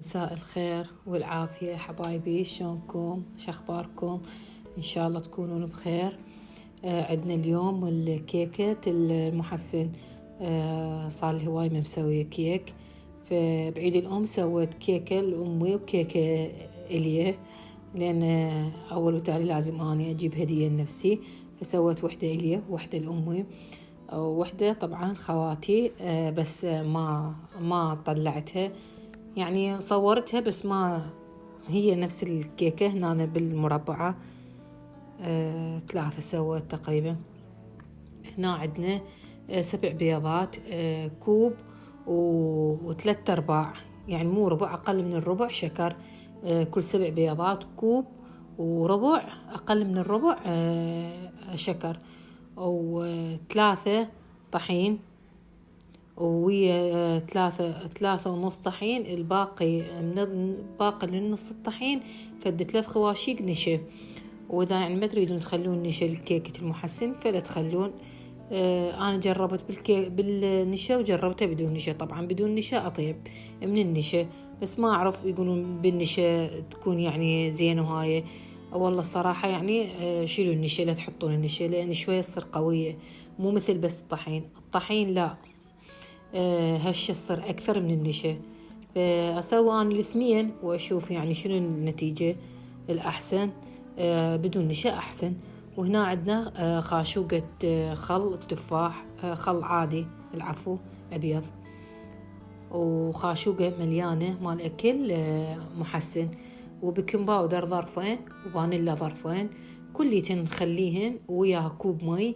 مساء الخير والعافية حبايبي، شلونكم؟ شخباركم؟ إن شاء الله تكونون بخير. عندنا اليوم الكيكة المحسن. صار لي هواي ما مسوية كيك، فبعيد الأم سويت كيكة لأمي وكيكة إليه، لأن أول وتالي لازم أني أجيب هدية لنفسي، فسويت وحدة إليه ووحدة لأمي ووحدة طبعا خواتي. بس ما طلعتها، يعني صورتها بس ما هي نفس الكيكة هنا بالمربعة. 3 سويت تقريبا. هنا عندنا 7 بيضات، كوب و3/4، يعني مو ربع، أقل من الربع شكر. كل 7 بيضات كوب وربع، أقل من الربع شكر، و3 طحين، وهي 3.5 طحين. الباقي باقي للنص الطحين فد 3 خواشيق نشا. وإذا يعني ما تريدون تخلون نشا الكيكة المحسن فلا تخلون. أنا جربت بالنشا وجربتها بدون نشا. طبعا بدون نشا أطيب من النشا، بس ما أعرف يقولون بالنشا تكون يعني زين. وهاي والله الصراحة يعني شيلوا النشا، لا تحطون النشا لأن شوية تصير قوية، مو مثل بس الطحين لا، هالشي تصير أكثر من النشا. فأسوي أنا الاثنين وأشوف يعني شنو النتيجة الأحسن. بدون نشا أحسن. وهنا عندنا خاشوقة خل التفاح، خل عادي العفو أبيض، وخاشوقة مليانة مال أكل محسن، وبيكنج باودر ظرفين وفانيلا ظرفين، كليتين نخليهن وياها كوب مي،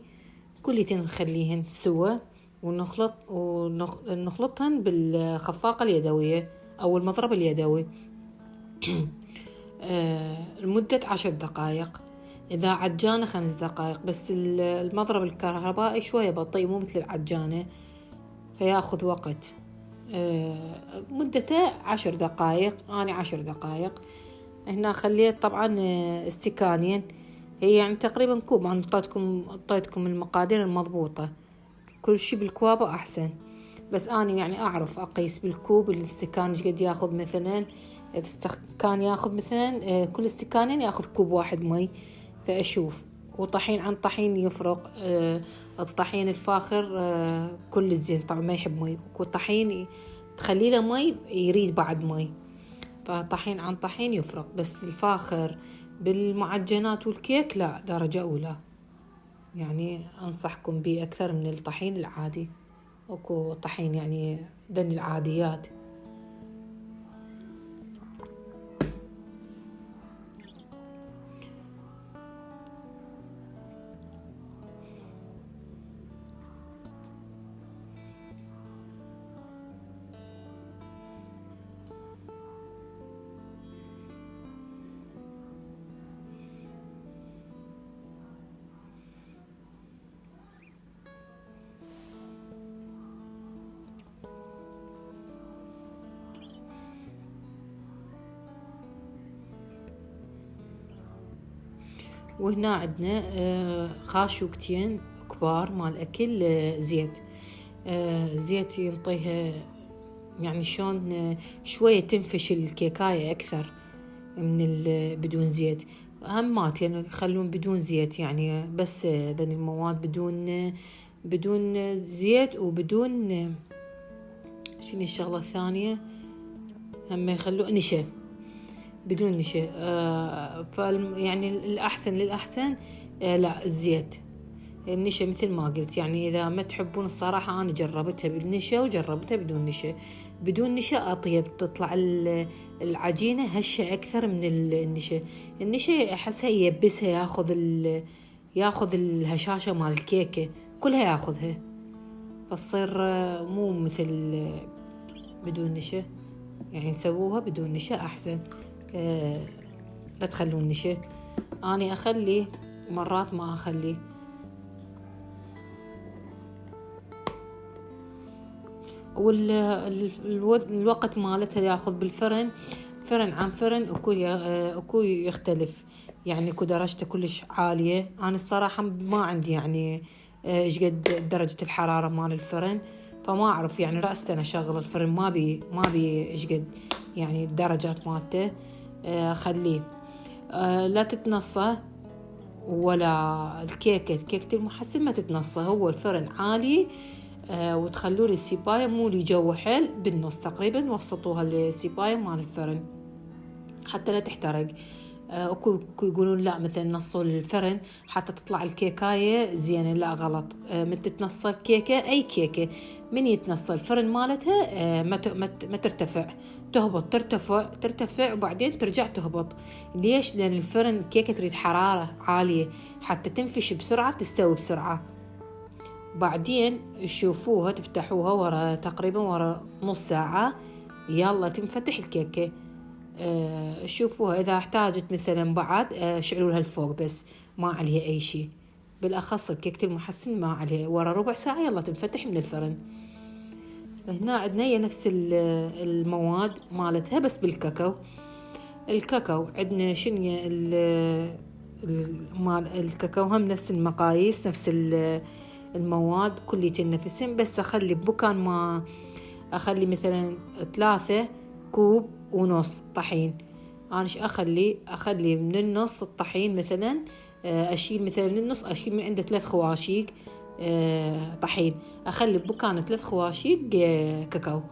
كليتين نخليهن سوا ونخلطهن بالخفاقة اليدوية أو المضرب اليدوي لمدة 10 دقائق. إذا عجانة 5 دقائق، بس المضرب الكهربائي شوية بطيء مو مثل العجانة فياخذ وقت. مدته 10 دقائق، أنا 10 دقائق. هنا خليت طبعا استكانين، هي يعني تقريبا كوب. أنا أعطيتكم المقادير المضبوطة، كل شي بالكوابة أحسن، بس أنا يعني أعرف أقيس بالكوب الاستكان إيش قد ياخذ. مثلا استكان ياخذ مثلا كل استكانين ياخذ كوب واحد مي، فأشوف. وطحين عن طحين يفرق. الطحين الفاخر كل الزين طبعا ما يحب مي، والطحين تخلي له مي يريد بعد مي، فطحين عن طحين يفرق. بس الفاخر بالمعجنات والكيك لا، درجة أولى، يعني أنصحكم به أكثر من الطحين العادي. أكو طحين يعني ذن العاديات. وهنا عندنا خاشوقتين كبار مال أكل زيت. زيت ينطيها يعني شون شوية تنفش الكيكاية أكثر من بدون زيت. أهمات يعني يخلون بدون زيت، يعني بس ذن المواد بدون زيت وبدون شنو الشغلة الثانية، هم يخلوا نشا، بدون نشا. يعني الأحسن للأحسن لا الزيت. النشا مثل ما قلت، يعني إذا ما تحبون الصراحة أنا جربتها بالنشا وجربتها بدون نشا. بدون نشا أطيب، تطلع العجينة هشة أكثر من النشا. النشا أحسها يبسها، ياخذ الهشاشة مال الكيكة كلها ياخذها، فتصير مو مثل بدون نشا. يعني نسووها بدون نشا أحسن. لا تخلون نشا، أنا أخلي مرات ما أخلي. والوقت مالتها ياخذ بالفرن، فرن عن فرن اكو يختلف، يعني اكو درجته كلش عالية. أنا الصراحة ما عندي يعني ايش قد درجة الحرارة مال الفرن، فما أعرف يعني رأست أنا أشغل الفرن، ما بي إيش قد يعني الدرجات مالته. خليه لا تتنصى، ولا كيكة المحسن ما تتنصى، هو الفرن عالي. وتخلوا لي السيباية مو لي جو حيل بالنص تقريبا، وسطوها السيباية مال الفرن حتى لا تحترق. اكو يقولون لا مثلا نصوا الفرن حتى تطلع الكيكاية زينة، لا غلط. من تتنصى الكيكة اي كيكة من يتنصى الفرن مالتها ما ترتفع، تهبط ترتفع وبعدين ترجع تهبط. ليش؟ لان الفرن الكيكة تريد حرارة عالية حتى تنفش بسرعة تستوي بسرعة. بعدين تشوفوها تفتحوها ورا تقريبا ورا نص ساعة يلا تنفتح الكيكة. شوفوها إذا احتاجت مثلا بعد شعلوا لها الفوق بس، ما عليها أي شيء. بالأخص الكيكة المحسن ما عليها، ورا ربع ساعة يلا تنفتح من الفرن. هنا عندنا هي نفس المواد مالتها بس بالكاكاو. الكاكاو عندنا شنو مال الكاكاو هم نفس المقاييس نفس المواد كليتين نفسهم، بس أخلي بمكان ما أخلي مثلا 3 كوب ونص طحين. أنا أخلي من النص الطحين مثلا، أشيل مثلا من النص أشيل من عنده 3 خواشيق طحين، أخلي بمكان 3 خواشيق كاكاو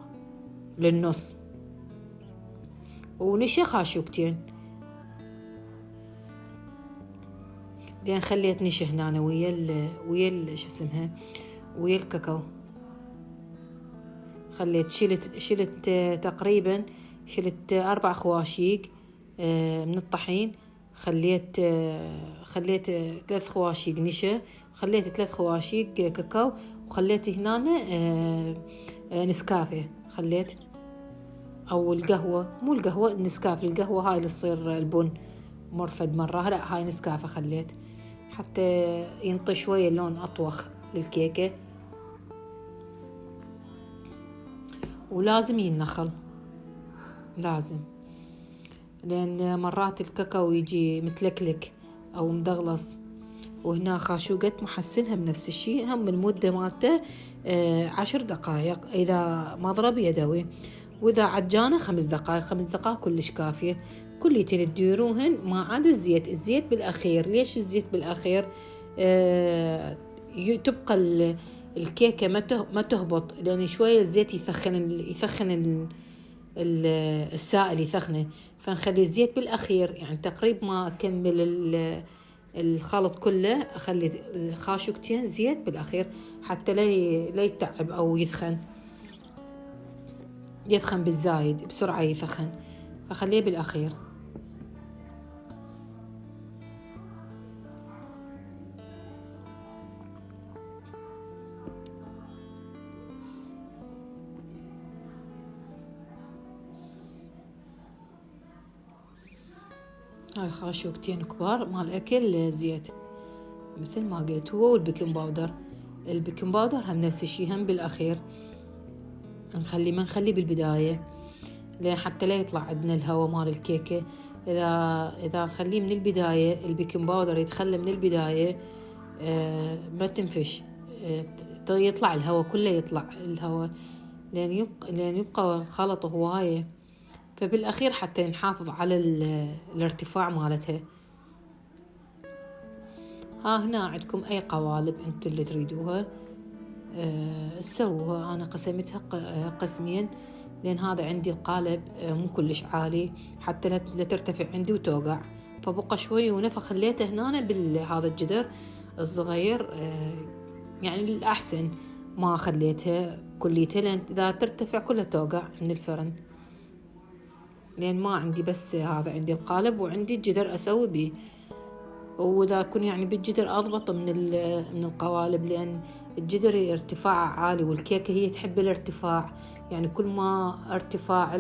للنص، ونشا خاشوقتين. لأن خليت نشا هنا ويا شو اسمها ويا الكاكاو. خليت شلت تقريبا 4 خواشيق من الطحين. خليت 3 خواشيق نشا، خليت 3 خواشيق كاكاو، وخليت هنا نسكافيه. خليت او القهوة، مو القهوة النسكافيه، القهوة هاي اللي تصير البن مرفد مرة، لا هاي نسكافيه خليت حتى ينطي شوية لون أطوخ للكيكة. ولازم ينخل لازم، لأن مرات الكاكاو يجي متلكلك أو مدغلص. وهنا خاشوقة محسنها بنفس الشيء، هم المدة مالته 10 دقائق إذا مضرب يدوي، وإذا عجانة 5 دقائق. 5 دقائق كلش كافية. كليتين تديروهن ما عدا الزيت بالأخير. ليش الزيت بالأخير؟ تبقى الكيكة ما تهبط، لأن شوية الزيت يثخن السائل يثخنه، فنخلي الزيت بالأخير. يعني تقريبا ما أكمل الخلط كله أخلي خاشوقتين زيت بالأخير حتى لا يتعب أو يثخن بالزايد بسرعة يثخن، فخليه بالأخير. هاي خاشوقتين كبار مال أكل زيت مثل ما قلت، هو والبيكنج باودر. البيكنج باودر هم نفس الشيء، هم بالأخير. ما نخلي بالبداية لين حتى لا يطلع عندنا الهواء مال الكيكة. إذا نخليه من البداية البيكنج باودر يتخلى من البداية ما تنفش، يطلع الهواء كله، يطلع الهواء لين يبقى الخلط هواية. فبالأخير حتى نحافظ على الارتفاع مالتها. هنا عندكم أي قوالب أنتم اللي تريدوها سووها. أنا قسمتها قسمين، لأن هذا عندي القالب مو كلش عالي حتى لا ترتفع عندي وتوقع، فبقى شوي ونفخ خليته هنا بهذا الجدر الصغير. يعني الأحسن ما خليتها كليتها، لأن إذا ترتفع كلها توقع من الفرن. لأن ما عندي بس هذا، عندي القالب وعندي الجدر أسوي به. وإذا أكون يعني بالجدر أضبط من القوالب، لأن الجدر ارتفاع عالي والكيكة هي تحب الارتفاع. يعني كل ما ارتفاع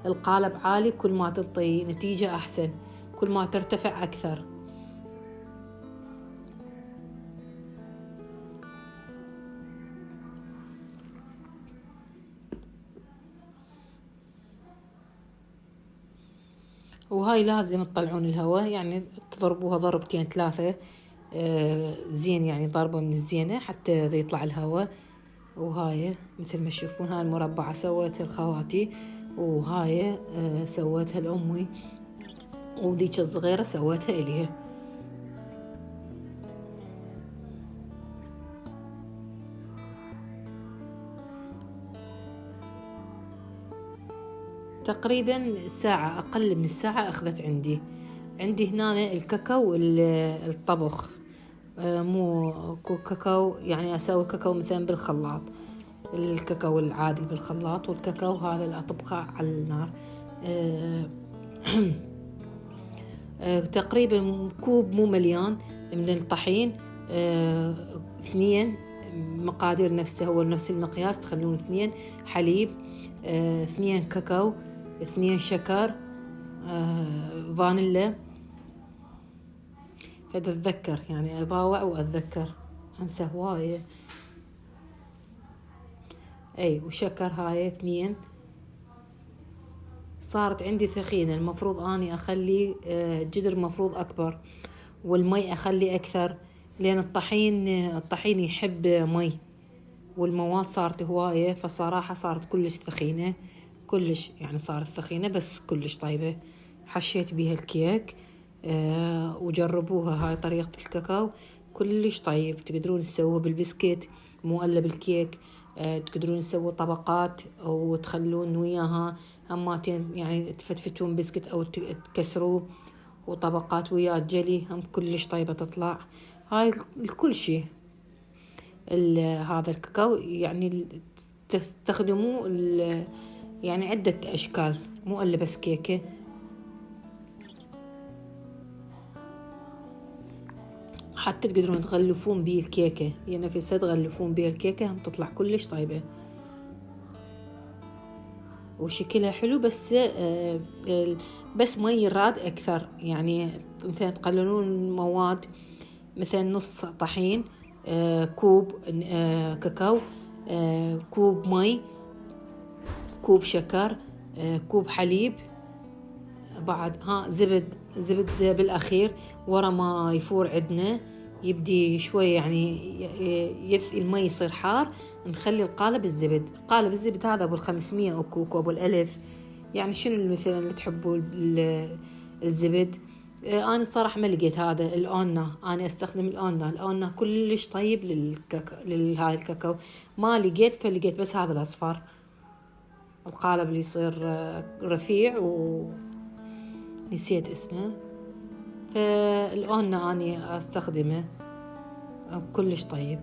القالب عالي كل ما تنطي نتيجة أحسن، كل ما ترتفع أكثر. وهاي لازم تطلعون الهواء، يعني تضربوها 2-3 زين، يعني ضربة من الزينة حتى يطلع الهواء. وهاي مثل ما تشوفون هاي المربعة سويتها لخواتي، وهاي سويتها لأمي، وذيك الصغيرة سويتها إليها. تقريبا ساعة، أقل من الساعة أخذت عندي هنا الكاكاو الطبخ، مو كاكاو يعني أسوي كاكاو مثلا بالخلاط، الكاكاو العادي بالخلاط، والكاكاو هذا اللي أطبخه على النار. تقريبا كوب مو مليان من الطحين، 2 مقادير نفسه، هو نفس المقياس، تخلون 2 حليب، 2 كاكاو، 2 شكر، فانيلا. فتتذكر يعني أباوع وأتذكر، أنسى هواية. أي وشكر هاي 2. صارت عندي ثخينة، المفروض أني أخلي جدر مفروض أكبر، والمي أخلي أكثر، لأن الطحين يحب مي، والمواد صارت هواية، فصراحة صارت كلش ثخينة، كلش يعني صارت ثخينة بس كلش طيبة. حشيت بيها الكيك، وجربوها هاي طريقة الكاكاو، كلش طيب. تقدرون تسووه بالبسكت مقلب الكيك، تقدرون تسووا طبقات وتخلون وياها هماتين، يعني تفتفتون بسكت أو تكسروه، وطبقات وياه جلي، هم كلش طيبة تطلع. هاي الكل شيء هذا الكاكاو يعني تستخدموه يعني عدة أشكال، مو إلا بس كيكة. حتى تقدرون تغلفون بيه الكيكة، يعني في السد تغلفون بيه الكيكة هم تطلع كلش طيبة وشكلها حلو. بس ما يراد أكثر، يعني مثلا تقللون مواد، مثلا نص طحين، كوب كاكاو، كوب مي، كوب شكر، كوب حليب، بعد زبد بالأخير. ورا ما يفور عندنا يبدي شوي يعني المي يصير حار، نخلي قالب الزبد هذا أبو 500 أو كوكو أبو 1000، يعني شنو مثلا اللي تحبوا الزبد. أنا الصراحة ما لقيت هذا الأونا، أنا أستخدم الأونا كلش طيب لهاي الكاكاو، ما لقيت، فلقيت بس هذا الأصفر، القالب اللي يصير رفيع ونسيت اسمه، فالأونا أنا أستخدمه كلش طيب.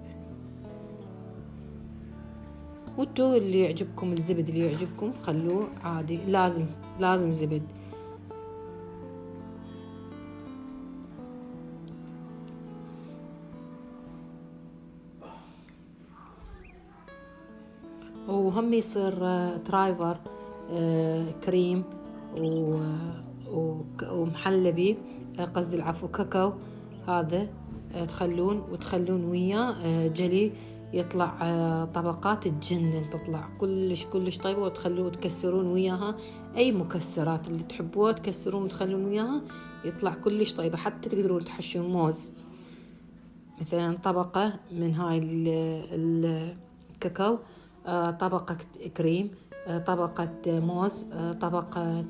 وانتو اللي يعجبكم الزبد اللي يعجبكم خلوه عادي، لازم زبد. وهم يصير ترايفر كريم ومحلبي، قصدي العفو كاكاو، هذا تخلون وياه جلي، يطلع طبقات تجنن، تطلع كلش طيبة، وتخلوه تكسرون وياها أي مكسرات اللي تحبوها، تكسرون وتخلون وياها يطلع كلش طيبة. حتى تقدرون تحشون موز، مثلا طبقة من هاي الكاكاو، طبقة كريم، طبقة موز، طبقة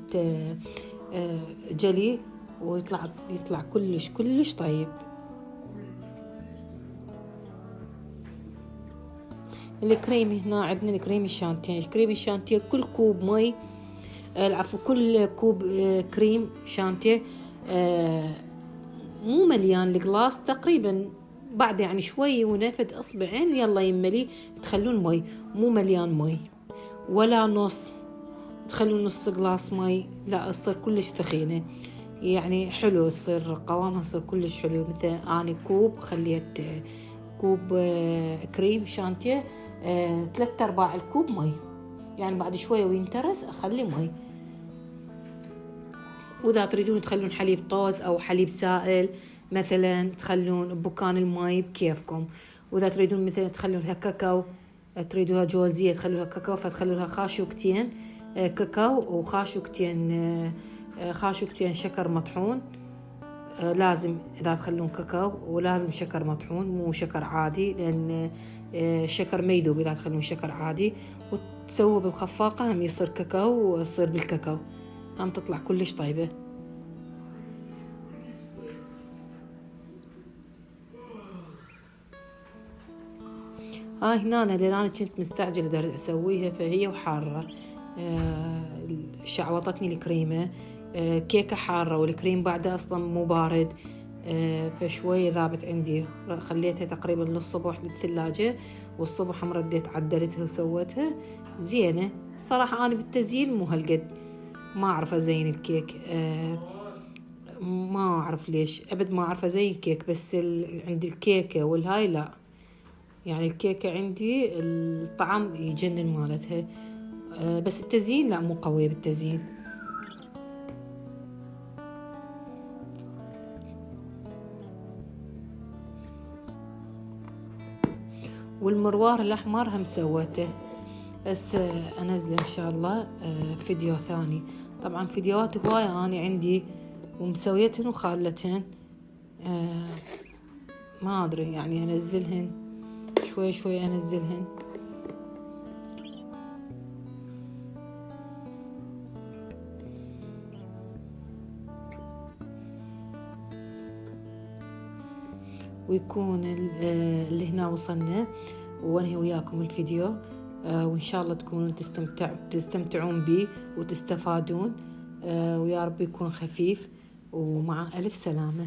جلي، يطلع كلش طيب. الكريم هنا عندنا الكريم الشانتيه، كل كوب مي، كل كوب كريم شانتيه مو مليان الجلاس تقريبا، بعد يعني شوي ونفد اصبعين يلا يملي، تخلون مي، مو مليان مي ولا نص، تخلون نص جلاس مي، لا تصير كلش ثخينه، يعني حلو يصير قوامها يصير كلش حلو. مثلا اني كوب خليت كوب كريم شانتيه، 3/4 الكوب مي، يعني بعد شويه وينترس اخلي مي. واذا تريدون تخلون حليب طوز او حليب سائل مثلا تخلون بكان الماء بكيفكم. واذا تريدون مثلا تخلون لها كاكاو، تريدوها جوزيه تخلوها كاكاو، فتخلوا لها خاشوقتين كاكاو وخاشوقتين شكر مطحون، لازم إذا تخلون كاكاو، ولازم شكر مطحون مو شكر عادي، لأن شكر ما يذوب إذا تخلون شكر عادي. وتسووا بالخفاقة هم يصير كاكاو، ويصير بالكاكاو هم تطلع كلش طيبة. هاي هنا لأن أنا كنت مستعجلة أسويها، فهي وحارة. شعوطتني الكريمة. كيكة حارة والكريم بعده أصلا مو بارد، فشوية ذابت عندي. خليتها تقريبا للصبح بالثلاجة، والصبح رديت عدلتها وسويتها زينة. الصراحة أنا بالتزيين مو هالقد، ما أعرف أزين الكيك. ما أعرف ليش أبد ما أعرف أزين كيك، بس عندي الكيكة والهاي لا. يعني الكيكة عندي الطعم يجنن مالتها، بس التزيين لا مو قوية بالتزيين. والمروار الأحمر هم سويته، بس أنزله إن شاء الله فيديو ثاني. طبعا فيديوهات هواية أنا عندي ومسويتهن وخالتهن، ما أدري يعني أنزلهن شوي شوي أنزلهن. ويكون اللي هنا وصلنا وانهي وياكم الفيديو، وإن شاء الله تكونوا تستمتعون بي وتستفادون، ويا رب يكون خفيف ومع ألف سلامة.